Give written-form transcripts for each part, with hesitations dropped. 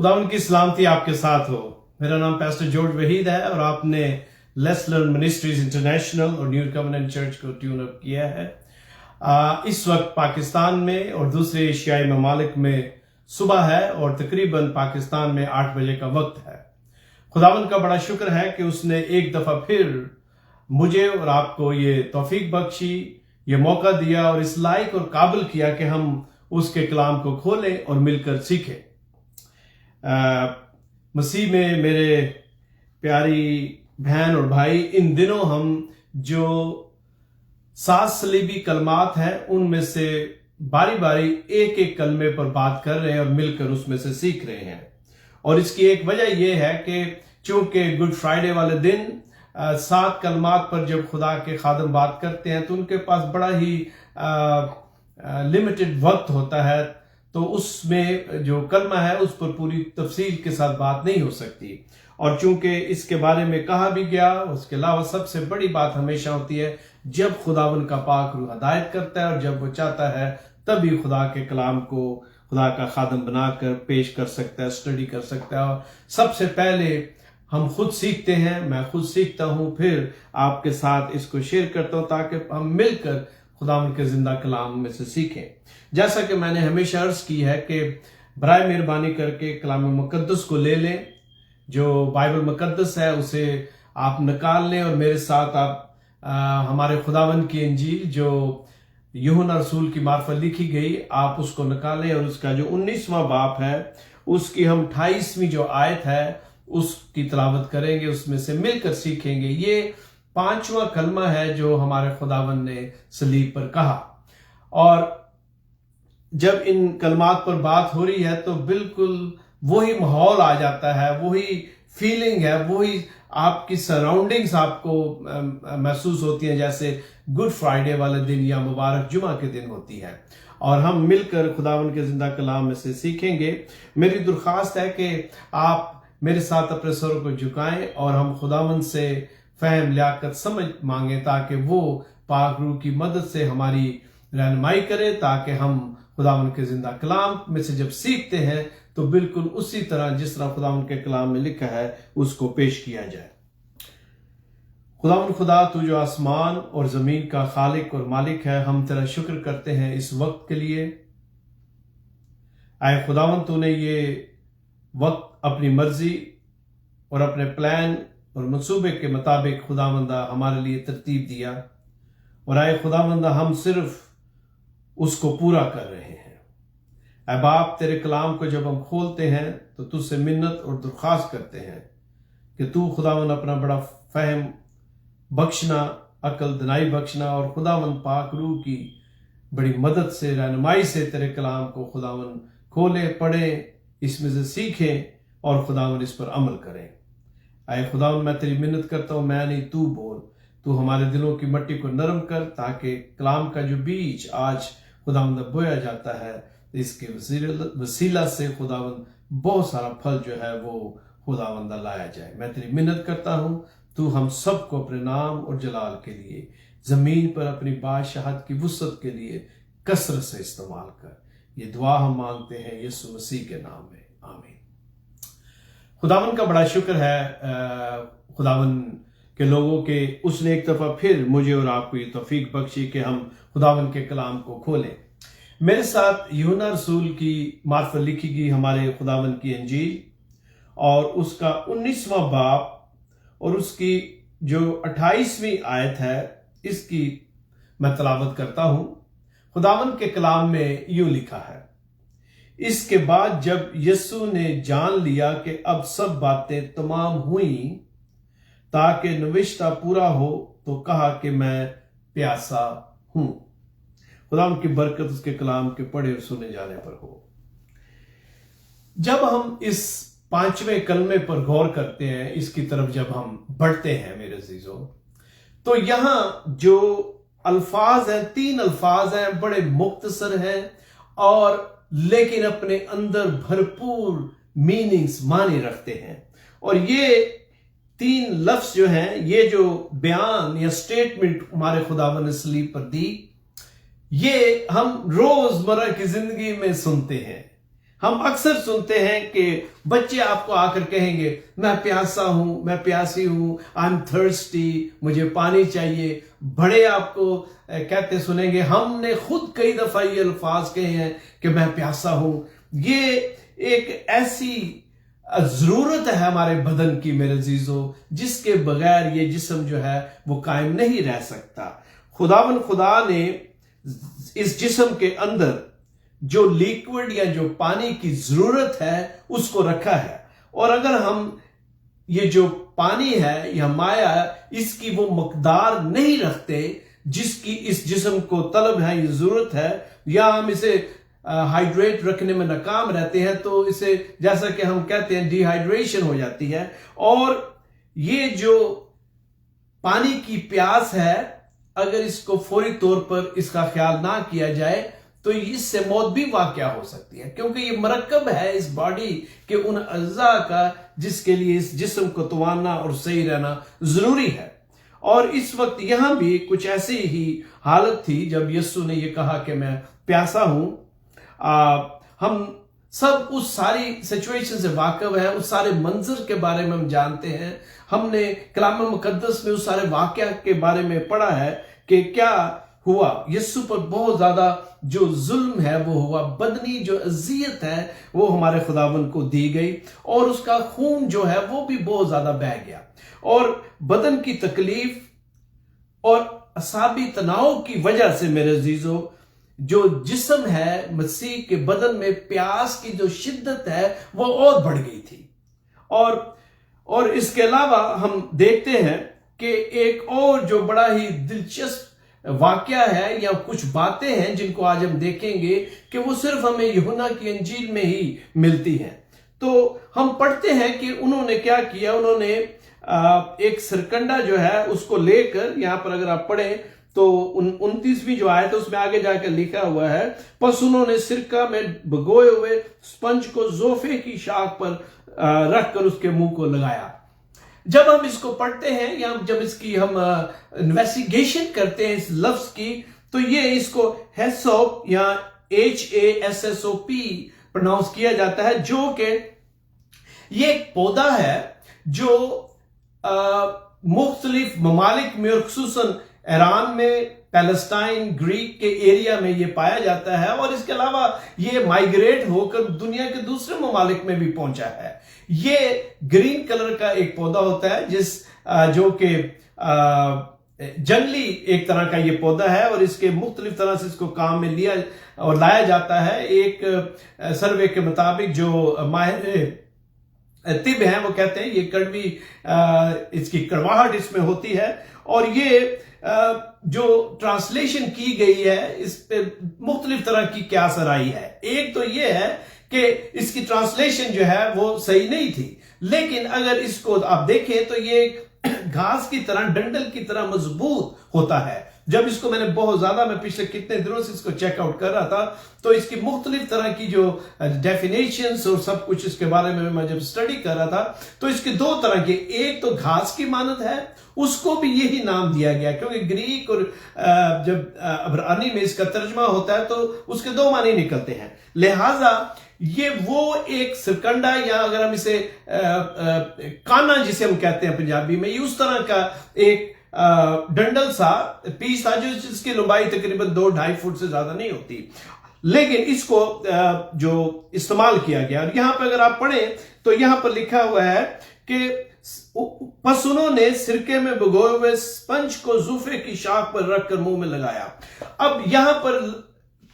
खुदावन की सलामती आपके साथ हो। मेरा नाम पास्टर जॉर्ज वहीद है और आपने लेट्स लर्न मिनिस्ट्रीज इंटरनेशनल और न्यू कवेनेंट चर्च को ट्यून अप किया है। इस वक्त पाकिस्तान में और दूसरे एशियाई ममालिक में सुबह है और तकरीबन पाकिस्तान में 8 बजे का वक्त है। खुदावन का बड़ा शुक्र है कि उसने एक दफा फिर मुझे और आपको ये तौफीक बख्शी, ये मौका दिया और इस लायक और काबिल किया कि हम उसके कलाम को खोलें और मिलकर सीखें। मसीह में मेरे प्यारी बहन और भाई, इन दिनों हम जो 7 सलीबी कलमात हैं उनमें से बारी बारी एक एक कलमे पर बात कर रहे हैं और मिलकर उसमें से सीख रहे हैं। और इसकी एक वजह यह है कि चूंकि गुड फ्राइडे वाले दिन 7 कलमात पर जब खुदा के खादम बात करते हैं तो उनके पास बड़ा ही लिमिटेड वक्त होता है, तो उसमें जो कलमा है उस पर पूरी तफसील के साथ बात नहीं हो सकती। और चूंकि इसके बारे में कहा भी गया, उसके अलावा सबसे बड़ी बात हमेशा होती है जब खुदावन का पाक रूह हदायत करता है और जब वो चाहता है तभी खुदा के कलाम को खुदा का खादम बनाकर पेश कर सकता है, स्टडी कर सकता है। और सबसे पहले हम खुद सीखते हैं, मैं खुद सीखता हूं, फिर आपके साथ इसको शेयर करता हूं ताकि हम मिलकर खुदावन के जिंदा कलाम में से सीखें। जैसा कि मैंने हमेशा अर्ज की है कि बराए मेहरबानी करके कलाम मुकद्दस को ले लें, जो बाइबल मुकद्दस है उसे आप निकाल लें और मेरे साथ आप हमारे खुदावन की इंजील जो यूहन्ना रसूल की मार्फत लिखी गई, आप उसको निकालें और उसका जो 19वां बाप है उसकी हम 28वीं जो आयत है उसकी तिलावत करेंगे, उसमें से मिलकर सीखेंगे। ये 5वां कलमा है जो हमारे खुदावन ने सलीब पर कहा। और जब इन कलमात पर बात हो रही है तो बिल्कुल वही माहौल आ जाता है, वही फीलिंग है, वही आपकी सराउंडिंग्स आपको महसूस होती हैं जैसे गुड फ्राइडे वाले दिन या मुबारक जुमा के दिन होती है। और हम मिलकर खुदावन के जिंदा कलाम में से सीखेंगे। मेरी दरख्वास्त है कि आप मेरे साथ अपने सरों को झुकाएं और हम खुदावन से फहम, लियाकत, समझ मांगे ताकि वो पाक रूह की मदद से हमारी रहनुमाई करे, ताकि हम खुदावन के जिंदा कलाम में से जब सीखते हैं तो बिल्कुल उसी तरह जिस तरह खुदावन के कलाम में लिखा है उसको पेश किया जाए। खुदावन खुदा, तू जो आसमान और जमीन का खालिक और मालिक है, हम तेरा शुक्र करते हैं इस वक्त के लिए। आए खुदावन, तूने ये वक्त अपनी मर्जी और अपने प्लान और मंसूबे के मुताबिक खुदावंदा हमारे लिए तरतीब दिया, और आए खुदावंदा हम सिर्फ उसको पूरा कर रहे हैं। ऐ बाप, तेरे कलाम को जब हम खोलते हैं तो तुझसे मिन्नत और दरख्वास्त करते हैं कि तू खुदावन अपना बड़ा फहम बख्शना, अकल दनाई बख्शना और खुदावन पाक रूह की बड़ी मदद से, रहनुमाई से तेरे कलाम को खुदावन खोले, पढ़े, इसमें से सीखें और खुदावन इस पर अमल करें। आए खुदावन, मैं तेरी मिन्नत करता हूं, मैं नहीं तू बोल। तू हमारे दिलों की मट्टी को नरम कर ताकि कलाम का जो बीज आज खुदावंद बोया जाता है इसके वसीला से खुदावंद बहुत सारा फल जो है वो खुदावंदा लाया जाए। मैं तेरी मिन्नत करता हूं, तू हम सबको अपने नाम और जलाल के लिए जमीन पर अपनी बादशाहत की वुसअत के लिए कसरत से इस्तेमाल कर। ये दुआ हम मांगते हैं यीशु मसीह के नाम में, आमीन। खुदावन का बड़ा शुक्र है खुदावन के लोगों के उसने एक दफा फिर मुझे और आपको ये तौफीक बख्शी कि हम खुदावन के कलाम को खोलें। मेरे साथ यूहन्ना रसूल की मार्फत लिखी गई हमारे खुदावन की इंजील और उसका 19वां बाप और उसकी जो 28वीं आयत है इसकी मैं तलावत करता हूं। खुदावन के कलाम में यूं लिखा है, इसके बाद जब यीशु ने जान लिया कि अब सब बातें तमाम हुई ताकि नविश्ता पूरा हो, तो कहा कि मैं प्यासा हूं। खुदावन की बरकत उसके कलाम के पढ़े और सुने जाने पर हो। जब हम इस 5वें कलमे पर गौर करते हैं, इसकी तरफ जब हम बढ़ते हैं मेरे अजीजों, तो यहां जो अल्फाज हैं, 3 अल्फाज हैं, बड़े मुख्तसर हैं और लेकिन अपने अंदर भरपूर मीनिंग्स माने रखते हैं। और ये 3 लफ्ज जो हैं, ये जो बयान या स्टेटमेंट हमारे खुदावन ने सलीब पर दी, ये हम रोजमर्रा की जिंदगी में सुनते हैं। ہم اکثر سنتے ہیں کہ بچے آپ کو آ کر کہیں گے میں پیاسا ہوں، میں پیاسی ہوں، آئی ایم تھرسٹی، مجھے پانی چاہیے۔ بڑے آپ کو کہتے سنیں گے، ہم نے خود کئی دفعہ یہ الفاظ کہے ہیں کہ میں پیاسا ہوں۔ یہ ایک ایسی ضرورت ہے ہمارے بدن کی میرے عزیزو، جس کے بغیر یہ جسم جو ہے وہ قائم نہیں رہ سکتا۔ خدا نے اس جسم کے اندر جو لیکوڈ یا جو پانی کی ضرورت ہے اس کو رکھا ہے، اور اگر ہم یہ جو پانی ہے یا مائع اس کی وہ مقدار نہیں رکھتے جس کی اس جسم کو طلب ہے، یہ ضرورت ہے، یا ہم اسے ہائیڈریٹ رکھنے میں ناکام رہتے ہیں، تو اسے جیسا کہ ہم کہتے ہیں ڈی ہائیڈریشن ہو جاتی ہے۔ اور یہ جو پانی کی پیاس ہے، اگر اس کو فوری طور پر اس کا خیال نہ کیا جائے تو اس سے موت بھی واقع ہو سکتی ہے، کیونکہ یہ مرکب ہے اس باڈی کے ان اعضاء کا جس کے لیے اس جسم کو تواننا اور صحیح رہنا ضروری ہے۔ اور اس وقت یہاں بھی کچھ ایسی ہی حالت تھی جب یسوع نے یہ کہا کہ میں پیاسا ہوں۔ ہم سب اس ساری سچویشن سے واقف ہیں، اس سارے منظر کے بارے میں ہم جانتے ہیں، ہم نے کلام مقدس میں اس سارے واقعہ کے بارے میں پڑھا ہے کہ کیا ہوا۔ یسوع پر بہت زیادہ جو ظلم ہے وہ ہوا، بدنی جو اذیت ہے وہ ہمارے خداوند کو دی گئی، اور اس کا خون جو ہے وہ بھی بہت زیادہ بہہ گیا، اور بدن کی تکلیف اور اعصابی تناؤ کی وجہ سے میرے عزیزو جو جسم ہے مسیح کے بدن میں پیاس کی جو شدت ہے وہ اور بڑھ گئی تھی۔ اور اس کے علاوہ ہم دیکھتے ہیں کہ ایک اور جو بڑا ہی دلچسپ واقعہ ہے یا کچھ باتیں ہیں جن کو آج ہم دیکھیں گے کہ وہ صرف ہمیں یوحنا کی انجیل میں ہی ملتی ہیں۔ تو ہم پڑھتے ہیں کہ انہوں نے کیا کیا، انہوں نے ایک سرکنڈا جو ہے اس کو لے کر، یہاں پر اگر آپ پڑھیں تو 29ویں جو آیت ہے اس میں آگے جا کر لکھا ہوا ہے، پس انہوں نے سرکہ میں بھگوئے ہوئے اسپنج کو زوفے کی شاخ پر رکھ کر اس کے منہ کو لگایا۔ جب ہم اس کو پڑھتے ہیں یا جب اس کی ہم انویسٹیگیشن کرتے ہیں اس لفظ کی، تو یہ اس کو ہیسوپ یا HASSOP پرناؤنس کیا جاتا ہے، جو کہ یہ ایک پودا ہے جو مختلف ممالک میں اور خصوصاً ایران میں، پیلسٹائن، گریک کے ایریا میں یہ پایا جاتا ہے، اور اس کے علاوہ یہ مائیگریٹ ہو کر دنیا کے دوسرے ممالک میں بھی پہنچا ہے۔ یہ گرین کلر کا ایک پودا ہوتا ہے جو کہ جنگلی ایک طرح کا یہ پودا ہے، اور اس کے مختلف طرح سے اس کو کام میں لیا اور لایا جاتا ہے۔ ایک سروے کے مطابق جو ماہر طب ہیں وہ کہتے ہیں یہ کڑوی، اس کی کڑواہٹ اس میں ہوتی ہے، اور یہ جو ٹرانسلیشن کی گئی ہے اس پہ مختلف طرح کی قیاس آرائی ہے۔ ایک تو یہ ہے کہ اس کی ٹرانسلیشن جو ہے وہ صحیح نہیں تھی، لیکن اگر اس کو آپ دیکھیں تو یہ گھاس کی طرح، ڈنڈل کی طرح مضبوط ہوتا ہے۔ جب اس کو میں نے بہت زیادہ، میں پچھلے کتنے دنوں سے اس کو چیک آؤٹ کر رہا تھا، تو اس کی مختلف طرح کی جو ڈیفینیشنز اور سب کچھ اس کے بارے میں جب سٹڈی کر رہا تھا، تو اس کے دو طرح کے، ایک تو گھاس کی مانند ہے، اس کو بھی یہی نام دیا گیا، کیونکہ گریک اور جب عبرانی میں اس کا ترجمہ ہوتا ہے تو اس کے دو معنی نکلتے ہیں، لہٰذا یہ وہ ایک سرکنڈا، یا اگر ہم اسے کانا جسے ہم کہتے ہیں پنجابی میں، یہ اس طرح کا ایک ڈنڈل سا پیس تھا جس کی لمبائی تقریباً 2-2.5 فٹ سے زیادہ نہیں ہوتی، لیکن اس کو جو استعمال کیا گیا۔ اور یہاں پہ اگر آپ پڑھیں تو یہاں پر لکھا ہوا ہے کہ پس انہوں نے سرکے میں بھگوئے ہوئے اسپنج کو زوفے کی شاخ پر رکھ کر منہ میں لگایا۔ اب یہاں پر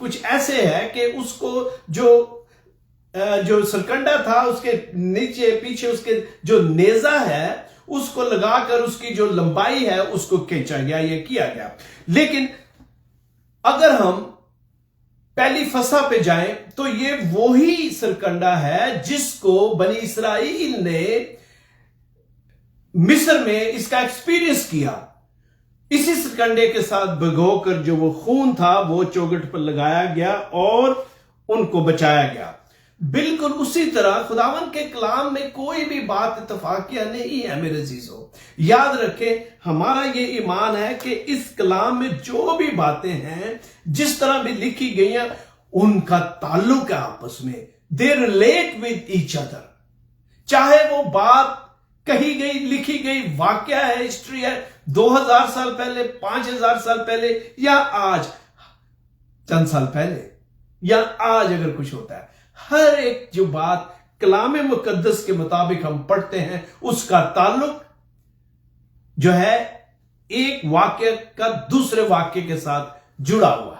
کچھ ایسے ہے کہ اس کو جو سرکنڈا تھا اس کے نیچے پیچھے اس کے جو نیزہ ہے اس کو لگا کر اس کی جو لمبائی ہے اس کو کھینچا گیا، یہ کیا گیا۔ لیکن اگر ہم پہلی فصح پہ جائیں تو یہ وہی سرکنڈا ہے جس کو بنی اسرائیل نے مصر میں اس کا ایکسپیرینس کیا۔ اسی سرکنڈے کے ساتھ بھگو کر جو وہ خون تھا وہ چوگٹ پر لگایا گیا اور ان کو بچایا گیا۔ بالکل اسی طرح خداوند کے کلام میں کوئی بھی بات اتفاقیہ نہیں ہے میرے عزیزو۔ یاد رکھیں، ہمارا یہ ایمان ہے کہ اس کلام میں جو بھی باتیں ہیں، جس طرح بھی لکھی گئی ہیں، ان کا تعلق ہے آپس میں they relate with each other. चाहे वो बात कही गई, लिखी गई वाक्य है, हिस्ट्री है, 2000 साल पहले, 5000 साल पहले, या आज चंद साल पहले, या आज अगर कुछ होता है, हर एक जो बात कलाम मुकद्दस के मुताबिक हम पढ़ते हैं, उसका ताल्लुक जो है एक वाक्य का दूसरे वाक्य के साथ जुड़ा हुआ है।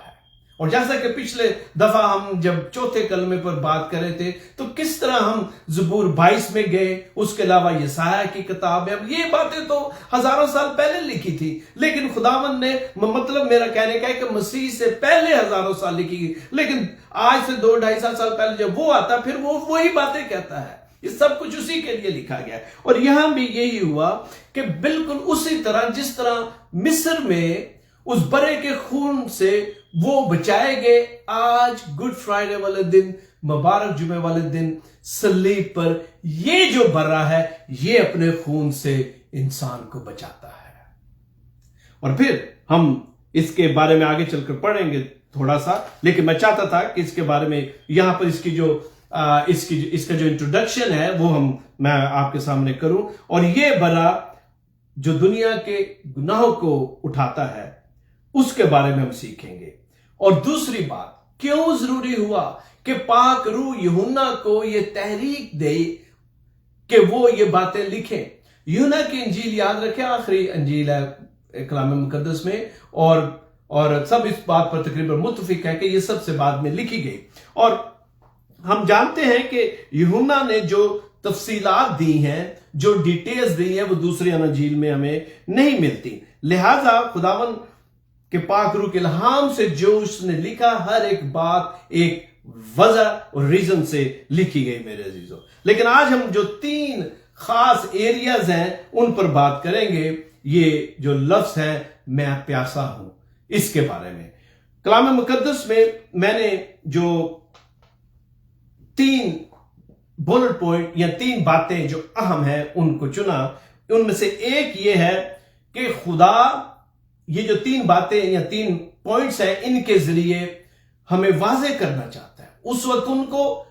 और जैसा कि पिछले दफा हम जब चौथे कलमे पर बात कर रहे थे, तो किस तरह हम ज़बूर 22 में गए, उसके अलावा यसाया की किताब है। अब ये बातें तो हजारों साल पहले लिखी थी, लेकिन खुदावंद ने, मतलब मेरा कहने का है कि मसीह से पहले हजारों साल लिखी गई, लेकिन आज से 2-2.5 साल पहले जब वो आता, फिर वो वही बातें कहता है। ये सब कुछ उसी के लिए लिखा गया है। और यहां भी यही हुआ कि बिल्कुल उसी तरह जिस तरह मिस्र में उस बरे के खून से वो बचाए गए, आज गुड फ्राइडे वाले दिन, मुबारक जुमे वाले दिन, सलीब पर ये जो बर्रा है, ये अपने खून से इंसान को बचाता है। और फिर हम इसके बारे में आगे चलकर पढ़ेंगे थोड़ा सा, लेकिन मैं चाहता था कि इसके बारे में यहां पर इसका जो इंट्रोडक्शन है वो मैं आपके सामने करूं। और ये बर्रा जो दुनिया के गुनाहों को उठाता है, उसके बारे में हम सीखेंगे। और दूसरी बात, क्यों जरूरी हुआ कि पाक रूह यूहन्ना को ये तहरीक दे कि वो ये बातें लिखें। यूहन्ना की इंजील याद रखें, आखिरी इंजील है कलाम मुकद्दस में, और सब इस बात पर तकरीबन मुत्तफिक है कि ये सबसे बाद में लिखी गई। और हम जानते हैं कि यूहन्ना ने जो तफसीलात दी हैं, जो डिटेल्स दी हैं, वो दूसरी इंजील में हमें नहीं मिलती। लिहाजा खुदावन कि पाक रूह के इल्हाम से जो उसने लिखा, हर एक बात एक वजह और रीजन से लिखी गई मेरे अजीजों। लेकिन आज हम जो 3 खास एरियाज हैं उन पर बात करेंगे। ये जो लफ्ज है मैं प्यासा हूं, इसके बारे में कलाम मुकद्दस में मैंने जो 3 बुलेट पॉइंट या 3 बातें जो अहम है उनको चुना। उनमें से एक ये है कि खुदा ये जो 3 बातें या 3 पॉइंट्स हैं, इनके जरिए हमें वाज़ेह करना चाहता है उस वक्त उनको,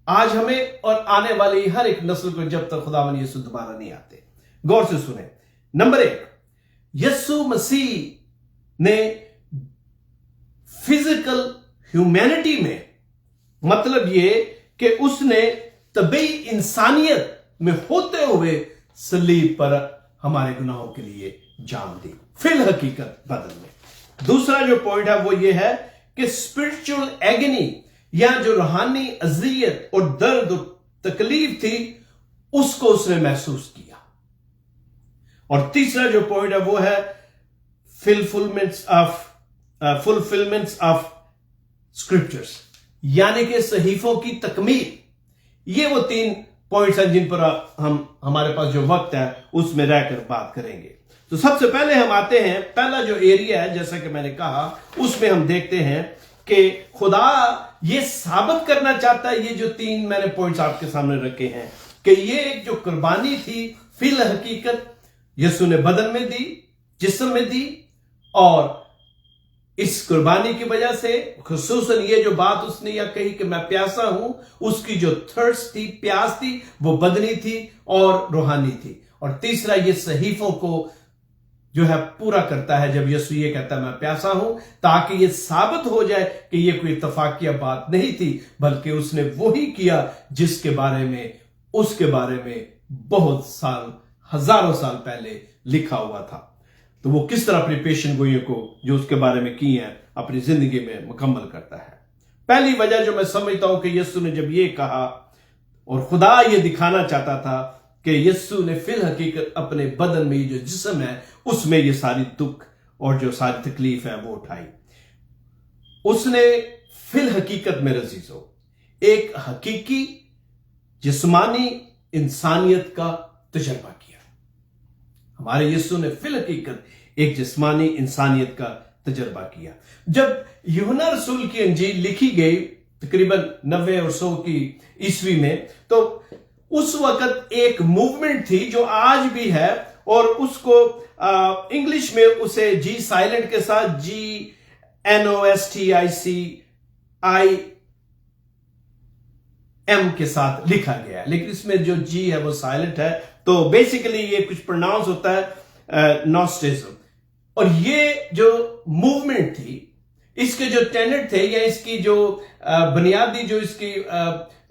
आज हमें और आने वाली हर एक नस्ल को, जब तक खुदावन यीशु दोबारा नहीं आते। गौर से सुने। नंबर 1, यीशु मसीह ने फिजिकल ह्यूमैनिटी में, मतलब ये कि उसने तबी इंसानियत में होते हुए सलीब पर हमारे गुनाहों के लिए जान दी, फिल हकीकत बदल में। दूसरा जो पॉइंट है वो ये है कि स्पिरिचुअल एगनी या जो रूहानी अज़ियत और दर्द और तकलीफ थी, उसको उसने महसूस किया। और तीसरा जो पॉइंट है वो है फुलफिलमेंट्स ऑफ स्क्रिप्चर्स, यानी कि सहीफों की तकमील। ये वो 3 पॉइंट्स हैं जिन पर हमारे पास जो वक्त है उसमें रहकर बात करेंगे। तो सबसे पहले हम आते हैं, पहला जो एरिया है, जैसा कि मैंने कहा, उसमें हम देखते हैं कि खुदा ये साबित करना चाहता है, ये जो 3 मैंने पॉइंट्स आपके सामने रखे हैं, कि ये एक जो कुर्बानी थी, फिल हकीकत यीशु ने बदन में दी, जिस्म में दी, और इस कुर्बानी की वजह से खुसूसन ये जो बात उसने यह कही कि मैं प्यासा हूं, उसकी जो थर्स्ट थी, प्यास थी, वो बदनी थी और रूहानी थी। और तीसरा, ये सहीफों को जो है पूरा करता है जब यीशु ये कहता है मैं प्यासा हूं, ताकि ये साबित हो जाए कि ये कोई इत्तफाकिया बात नहीं थी, बल्कि उसने वही किया जिसके बारे में, उसके बारे में बहुत साल, हजारों साल पहले लिखा हुआ था। तो वो किस तरह अपनी पेशन गोइयों को जो उसके बारे में की है अपनी जिंदगी में मुकम्मल करता है। पहली वजह जो मैं समझता हूं कि यीशु ने जब ये कहा, और खुदा ये दिखाना चाहता था कि यीशु ने फिल हकीकत अपने बदन में, ये जो जिस्म है, उसमें ये सारी दुख और जो सारी तकलीफ है वो उठाई। उसने फिल हकीकत में अजीजों एक हकीकी जिस्मानी इंसानियत का तजर्बा किया। हमारे यीशु ने फिल हकीकत एक जिस्मानी इंसानियत का तजर्बा किया। जब यूहन्ना रसूल की इंजील लिखी गई तकरीबन 90 और 100 की ईस्वी में, तो उस वक्त एक मूवमेंट थी जो आज भी है, और उसको इंग्लिश में उसे जी साइलेंट के साथ GNOSTICI एम के साथ लिखा गया है, लेकिन इसमें जो जी है वो साइलेंट है। तो बेसिकली ये कुछ प्रोनाउंस होता है नॉस्टिज्म। और ये जो मूवमेंट थी, इसके जो टेनेट थे या इसकी जो बुनियादी जो इसकी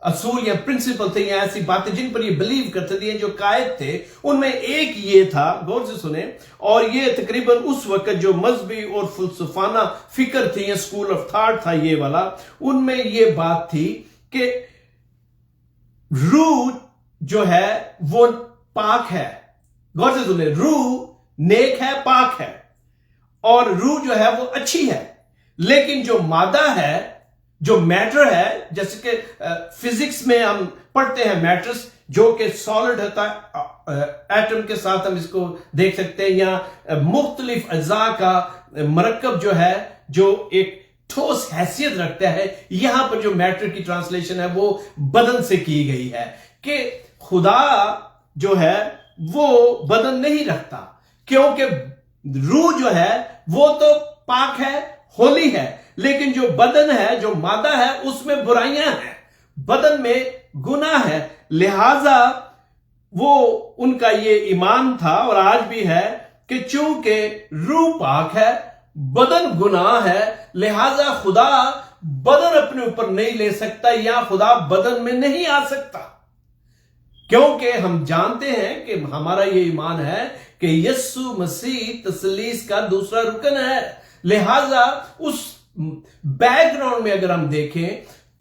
असूल या प्रिंसिपल थे या ऐसी बातें जिन पर ये बिलीव करते थे, जो कायद थे, उनमें एक ये था, गौर से सुने, और ये तकरीबन उस वक्त जो मजहबी और फलसफाना फिक्र थी या स्कूल ऑफ थॉट था ये वाला, उनमें ये बात थी कि रूह जो है वो पाक है। गौर से सुने, रूह नेक है, पाक है, और रूह जो है वो अच्छी है। लेकिन जो मादा है, जो मैटर है, जैसे कि फिजिक्स में हम पढ़ते हैं मैटर्स जो कि सॉलिड होता है, एटम के साथ हम इसको देख सकते हैं, या मुख्तलिफ अज्जा का मरकब जो है जो एक ठोस हैसियत रखता है। यहां पर जो मैटर की ट्रांसलेशन है वो बदन से की गई है कि खुदा जो है वो बदन नहीं रखता, क्योंकि रूह जो है वो तो पाक है, होली है, लेकिन जो बदन है, जो मादा है, उसमें बुराइयां हैं, बदन में गुनाह है। लिहाजा वो उनका ये ईमान था और आज भी है कि चूंकि रूह पाक है, बदन गुनाह है, लिहाजा खुदा बदन अपने ऊपर नहीं ले सकता या खुदा बदन में नहीं आ सकता, क्योंकि हम जानते हैं कि हमारा ये ईमान है कि यीशु मसीह तसलीस का दूसरा रुकन है। लिहाजा उस बैकग्राउंड में अगर हम देखें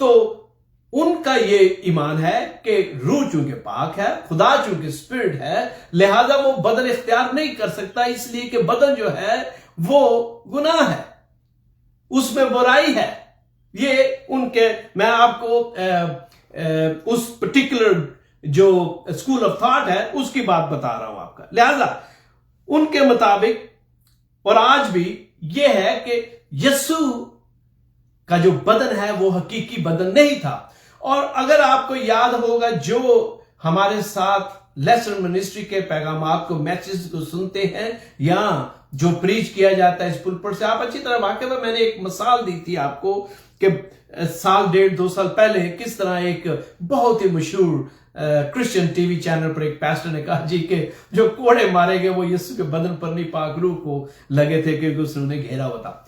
तो उनका ये ईमान है कि रूह चूंकि पाक है, खुदा चूंकि स्पिरिट है, लिहाजा वो बदन इख्तियार नहीं कर सकता, इसलिए कि बदन जो है वो गुनाह है, उसमें बुराई है। ये उनके, मैं आपको उस पर्टिकुलर जो स्कूल ऑफ थॉट है उसकी बात बता रहा हूं आपका। लिहाजा उनके मुताबिक और आज भी यह है कि यीशु का जो बदन है वो हकीकी बदन नहीं था। और अगर आपको याद होगा, जो हमारे साथ लेसन मिनिस्ट्री के पैगामात को, मैसेज को सुनते हैं या जो प्रीच किया जाता है इस पुलपट से, आप अच्छी तरह वाकई में, मैंने एक मिसाल दी थी आपको कि साल 1.5-2 साल पहले किस तरह एक बहुत ही मशहूर क्रिश्चियन टीवी चैनल पर एक पास्टर ने कहा जी के जो कोड़े मारे गए वो यीशु के बदन पर नहीं, पाक रूह को लगे थे क्योंकि उसने उन्हें घेरा हुआ था।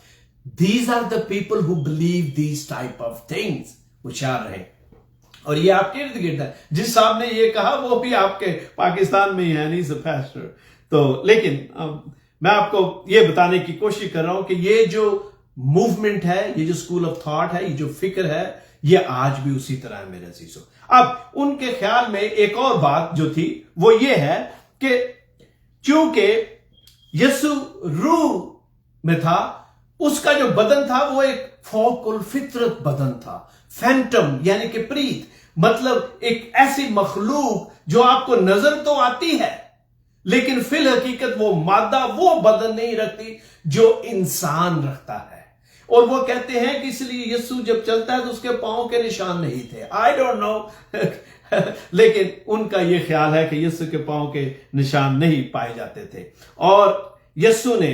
These are the people who believe these type of things। होशियार रहे। और ये आपके इर्द गिर्द है। जिस साहब ने ये कहा वो भी आपके पाकिस्तान में ही है, नहीं पास्टर। तो लेकिन मैं आपको ये बताने की कोशिश कर रहा हूं कि ये जो मूवमेंट है, ये जो स्कूल ऑफ थॉट है, ये जो फिक्र है, ये आज भी उसी तरह है मेरे अजीजों। अब उनके ख्याल में एक और बात जो थी वो ये है कि चूंकि यीशु रूह में था, उसका जो बदन था वो एक फौकुल फितरत बदन था, फैंटम यानी कि प्रीत, मतलब एक ऐसी मखलूक जो आपको नजर तो आती है लेकिन फिल हकीकत वो मादा, वो बदन नहीं रखती जो इंसान रखता है। और वो कहते हैं कि इसलिए यीशु जब चलता है तो उसके पांव के निशान नहीं थे। आई डोंट नो लेकिन उनका ये ख्याल है कि यीशु के पांव के निशान नहीं पाए जाते थे। और यीशु ने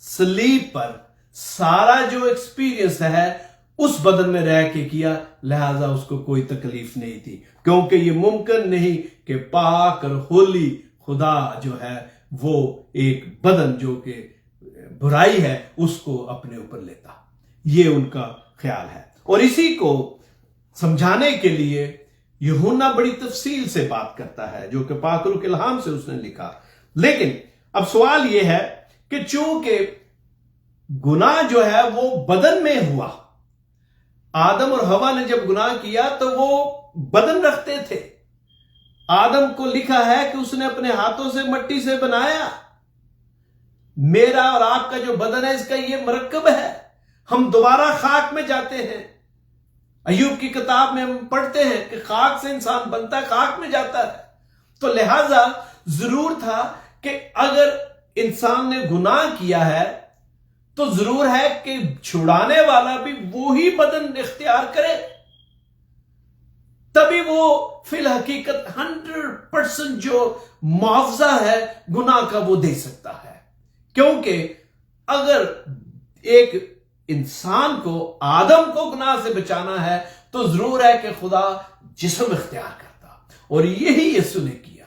सलीब पर सारा जो एक्सपीरियंस है उस बदन में रह के किया, लिहाजा उसको कोई तकलीफ नहीं थी, क्योंकि ये मुमकिन नहीं कि पाक और होली खुदा जो है वो एक बदन जो कि बुराई है उसको अपने ऊपर लेता। ये उनका ख्याल है। और इसी को समझाने के लिए यूहन्ना बड़ी तफसील से बात करता है, जो कि पाक रूह के इल्हाम से उसने लिखा। लेकिन अब सवाल यह है कि चूंकि गुनाह जो है वो बदन में हुआ, आदम और हवा ने जब गुनाह किया तो वो बदन रखते थे। आदम को लिखा है कि उसने अपने हाथों से मट्टी से बनाया। मेरा और आपका जो बदन है इसका ये मरकब है। हम दोबारा खाक में जाते हैं। अय्यूब की किताब में हम पढ़ते हैं कि खाक से इंसान बनता है, खाक में जाता है। तो लिहाजा जरूर था कि अगर इंसान ने गुनाह किया है तो जरूर है कि छुड़ाने वाला भी वो ही बदन इख्तियार करे, तभी वो फिल हकीकत 100% जो मुआवजा है गुनाह का वो दे सकता है। क्योंकि अगर एक इंसान को, आदम को गुनाह से बचाना है تو ضرور ہے کہ خدا جسم اختیار کرتا، اور یہی یسوع نے کیا۔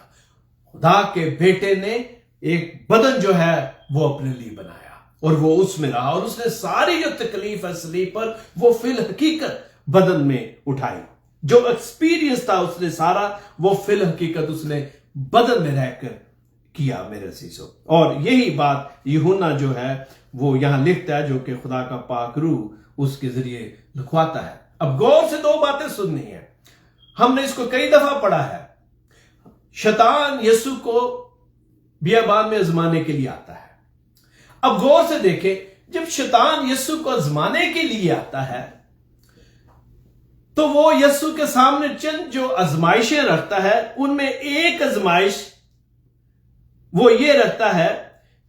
خدا کے بیٹے نے ایک بدن جو ہے وہ اپنے لیے بنایا، اور وہ اس میں رہا، اور اس نے ساری جو تکلیف ہے صلیب پر وہ فی الحقیقت بدن میں اٹھائی۔ جو ایکسپیرینس تھا اس نے سارا، وہ فی الحقیقت اس نے بدن میں رہ کر کیا میرے عزیزو۔ اور یہی بات یوحنا جو ہے وہ یہاں لکھتا ہے، جو کہ خدا کا پاک روح اس کے ذریعے لکھواتا ہے۔ اب غور سے دو باتیں سننی ہیں، ہم نے اس کو کئی دفعہ پڑھا ہے۔ شیطان یسوع کو بیابان میں آزمانے کے لیے آتا ہے۔ اب غور سے دیکھیں، جب شیطان یسوع کو آزمانے کے لیے آتا ہے تو وہ یسوع کے سامنے چند جو آزمائشیں رکھتا ہے، ان میں ایک آزمائش وہ یہ رکھتا ہے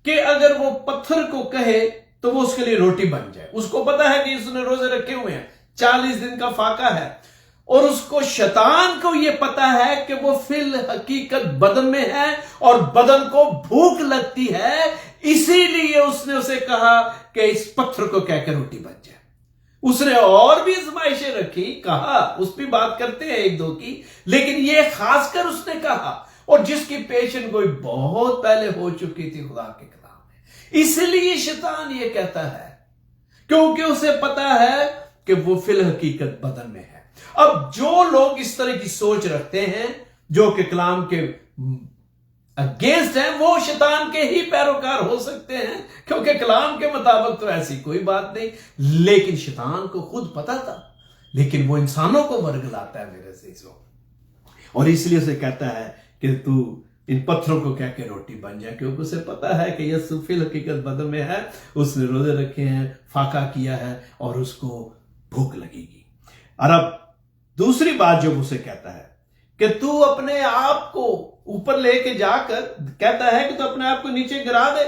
کہ اگر وہ پتھر کو کہے تو وہ اس کے لیے روٹی بن جائے۔ اس کو پتا ہے کہ یسوع نے روزے رکھے ہوئے ہیں، 40 دن کا فاقہ ہے، اور اس کو شیطان کو یہ پتا ہے کہ وہ فی الحقیقت بدن میں ہے اور بدن کو بھوک لگتی ہے، اسی لیے اس نے اسے کہا کہ اس پتھر کو کہہ کے روٹی بن جائے۔ اس نے اور بھی آزمائشیں رکھی، کہا، اس پہ بات کرتے ہیں ایک دو کی، لیکن یہ خاص کر اس نے کہا، اور جس کی پیشن گوئی بہت پہلے ہو چکی تھی خدا کے کلام میں۔ اس لیے شیطان یہ کہتا ہے کیونکہ اسے پتا ہے کہ وہ فی الحقیقت بدن میں ہے۔ اب جو لوگ اس طرح کی سوچ رکھتے ہیں جو کہ کلام کے اگینسٹ ہیں، وہ شیطان کے ہی پیروکار ہو سکتے ہیں، کیونکہ کلام کے مطابق تو ایسی کوئی بات نہیں۔ لیکن شیطان کو خود پتا تھا، لیکن وہ انسانوں کو ورگلاتا ہے میرے عزیزو، اور اس لیے اسے کہتا ہے کہ تو ان پتھروں کو کہہ کے روٹی بن جائے، کیونکہ اسے پتا ہے کہ یسوع فی الحقیقت بدن میں ہے، اس نے روزے رکھے ہیں، فاقہ کیا ہے، اور اس کو بھوک لگے گی۔ اور اب دوسری بات جو اسے کہتا ہے کہ تو اپنے آپ کو اوپر لے کے جا کر، کہتا ہے کہ تو اپنے آپ کو نیچے گرا دے،